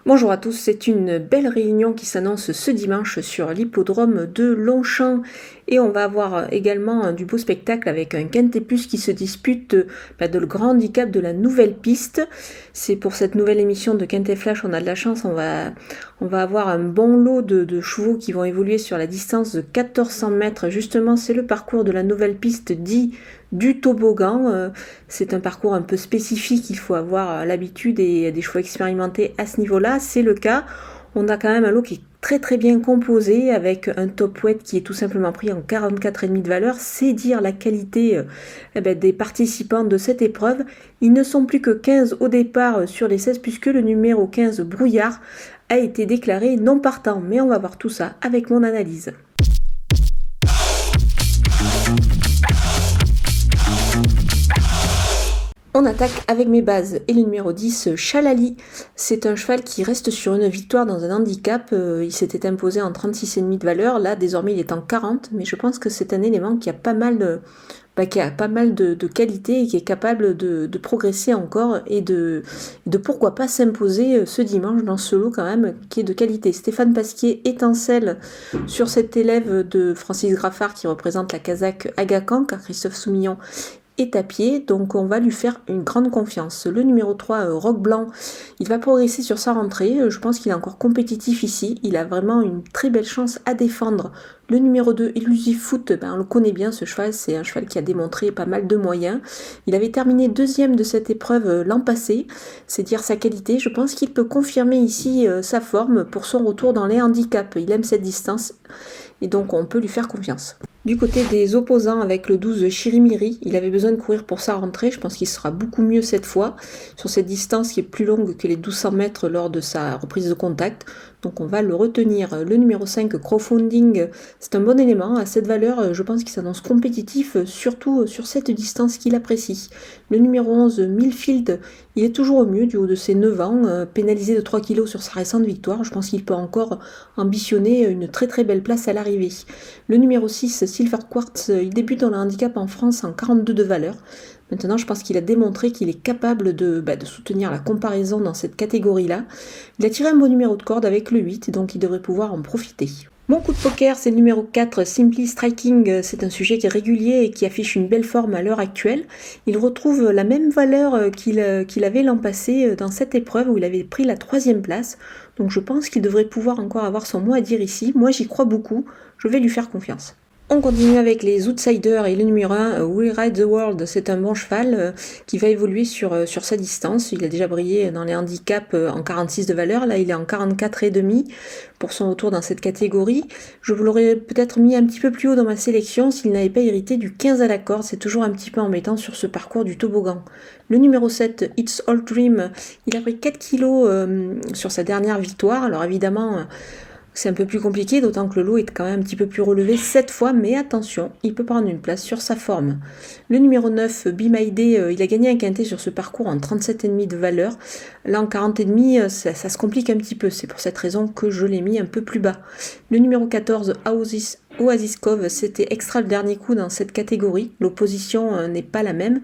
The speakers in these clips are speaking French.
Bonjour à tous, c'est une belle réunion qui s'annonce ce dimanche sur l'hippodrome de Longchamp et on va avoir également du beau spectacle avec un Quintet Plus qui se dispute de le grand handicap de la nouvelle piste. C'est pour cette nouvelle émission de Quintet Flash, on a de la chance, on va avoir un bon lot de chevaux qui vont évoluer sur la distance de 1400 mètres. Justement, c'est le parcours de la nouvelle piste dit du toboggan. C'est un parcours un peu spécifique, il faut avoir l'habitude et des chevaux expérimentés à ce niveau-là. C'est le cas. On a quand même un lot qui est très très bien composé avec un top weight qui est tout simplement pris en 44,5 de valeur. C'est dire la qualité des participants de cette épreuve. Ils ne sont plus que 15 au départ sur les 16 puisque le numéro 15 Brouillard a été déclaré non partant. Mais on va voir tout ça avec mon analyse. On attaque avec mes bases et le numéro 10, Chalali. C'est un cheval qui reste sur une victoire dans un handicap. Il s'était imposé en 36,5 de valeur. Là, désormais, il est en 40. Mais je pense que c'est un élément qui a pas mal de qualité et qui est capable de progresser encore et de pourquoi pas s'imposer ce dimanche dans ce lot quand même qui est de qualité. Stéphane Pasquier étincelle sur cet élève de Francis Graffard qui représente la Kazakh Agacan car Christophe Soumillon est à pied, donc on va lui faire une grande confiance. Le numéro 3, Roc Blanc, il va progresser sur sa rentrée, je pense qu'il est encore compétitif ici, il a vraiment une très belle chance à défendre. Le numéro 2, Illusive Foot, on le connaît bien ce cheval, c'est un cheval qui a démontré pas mal de moyens. Il avait terminé deuxième de cette épreuve l'an passé, c'est dire sa qualité, je pense qu'il peut confirmer ici sa forme pour son retour dans les handicaps. Il aime cette distance et donc on peut lui faire confiance. Du côté des opposants avec le 12 Chirimiri, il avait besoin de courir pour sa rentrée, je pense qu'il sera beaucoup mieux cette fois, sur cette distance qui est plus longue que les 1200 mètres lors de sa reprise de contact, donc on va le retenir. Le numéro 5 Crowdfunding, c'est un bon élément, à cette valeur je pense qu'il s'annonce compétitif, surtout sur cette distance qu'il apprécie. Le numéro 11 Millfield, il est toujours au mieux du haut de ses 9 ans, pénalisé de 3 kg sur sa récente victoire, je pense qu'il peut encore ambitionner une très très belle place à l'arrivée. Le numéro 6 Silver Quartz, il débute dans le handicap en France en 42 de valeur. Maintenant, je pense qu'il a démontré qu'il est capable de soutenir la comparaison dans cette catégorie-là. Il a tiré un bon numéro de corde avec le 8, donc il devrait pouvoir en profiter. Mon coup de poker, c'est le numéro 4, Simply Striking. C'est un sujet qui est régulier et qui affiche une belle forme à l'heure actuelle. Il retrouve la même valeur qu'il avait l'an passé dans cette épreuve où il avait pris la 3e place. Donc je pense qu'il devrait pouvoir encore avoir son mot à dire ici. Moi, j'y crois beaucoup. Je vais lui faire confiance. On continue avec les outsiders et le numéro 1, We Ride the World, c'est un bon cheval qui va évoluer sur sa distance. Il a déjà brillé dans les handicaps en 46 de valeur, là il est en 44,5 pour son retour dans cette catégorie. Je vous l'aurais peut-être mis un petit peu plus haut dans ma sélection s'il n'avait pas hérité du 15 à la corde, c'est toujours un petit peu embêtant sur ce parcours du toboggan. Le numéro 7, It's All Dream, il a pris 4 kilos sur sa dernière victoire, alors évidemment c'est un peu plus compliqué, d'autant que le lot est quand même un petit peu plus relevé cette fois, mais attention, il peut prendre une place sur sa forme. Le numéro 9, Be My Day, il a gagné un quintet sur ce parcours en 37,5 de valeur. Là, en 40,5, ça se complique un petit peu, c'est pour cette raison que je l'ai mis un peu plus bas. Le numéro 14, Oasis Cove, c'était extra le dernier coup dans cette catégorie. L'opposition n'est pas la même.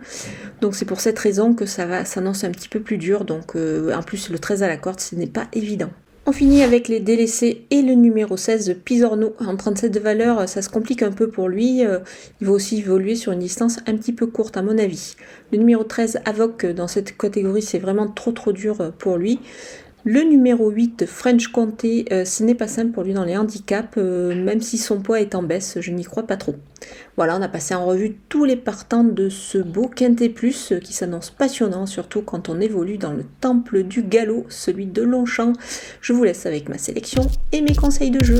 Donc c'est pour cette raison que ça s'annonce un petit peu plus dur. Donc en plus, le 13 à la corde, ce n'est pas évident. On finit avec les délaissés et le numéro 16, Pisorno. En 37 de valeur, ça se complique un peu pour lui. Il va aussi évoluer sur une distance un petit peu courte à mon avis. Le numéro 13, Avoc, dans cette catégorie, c'est vraiment trop dur pour lui. Le numéro 8, French Comté, ce n'est pas simple pour lui dans les handicaps, même si son poids est en baisse, je n'y crois pas trop. Voilà, on a passé en revue tous les partants de ce beau Quintet Plus qui s'annonce passionnant, surtout quand on évolue dans le temple du galop, celui de Longchamp. Je vous laisse avec ma sélection et mes conseils de jeu.